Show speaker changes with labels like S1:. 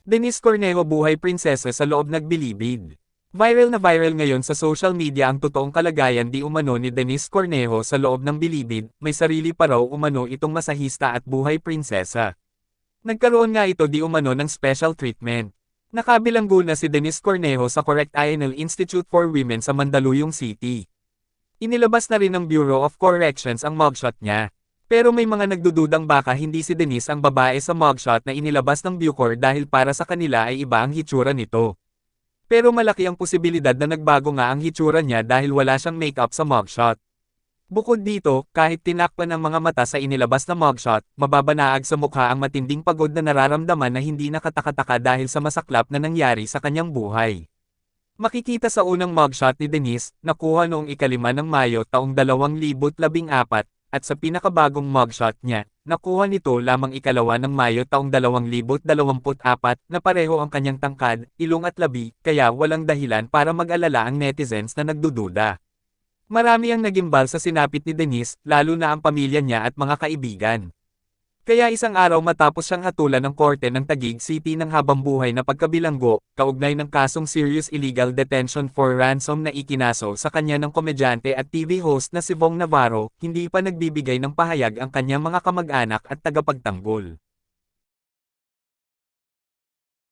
S1: Denise Cornejo buhay prinsesa sa loob nagbilibid. Viral na viral ngayon sa social media ang totoong kalagayan di umano ni Denise Cornejo sa loob ng bilibid, may sarili pa raw umano itong masahista at buhay prinsesa. Nagkaroon nga ito di umano ng special treatment. Nakabilanggo na si Denise Cornejo sa Correct INL Institute for Women sa Mandaluyong City. Inilabas na rin ng Bureau of Corrections ang mugshot niya. Pero may mga nagdududang baka hindi si Denise ang babae sa mugshot na inilabas ng Bucor dahil para sa kanila ay iba ang hitsura nito. Pero malaki ang posibilidad na nagbago nga ang hitsura niya dahil wala siyang makeup sa mugshot. Bukod dito, kahit tinakpan ang mga mata sa inilabas na mugshot, mababanaag sa mukha ang matinding pagod na nararamdaman na hindi nakatakataka dahil sa masaklap na nangyari sa kanyang buhay. Makikita sa unang mugshot ni Denise, nakuha noong 5 ng Mayo taong 2014, at sa pinakabagong mugshot niya, nakuha nito lamang 2 ng Mayo taong 2024 na pareho ang kanyang tangkad, ilong at labi, kaya walang dahilan para mag-alala ang netizens na nagdududa. Marami ang nagimbal sa sinapit ni Denise, lalo na ang pamilya niya at mga kaibigan. Kaya isang araw matapos siyang hatulan ng korte ng Taguig City ng habambuhay na pagkabilanggo, kaugnay ng kasong serious illegal detention for ransom na ikinaso sa kanya ng komedyante at TV host na si Vong Navarro, hindi pa nagbibigay ng pahayag ang kanyang mga kamag-anak at tagapagtanggol.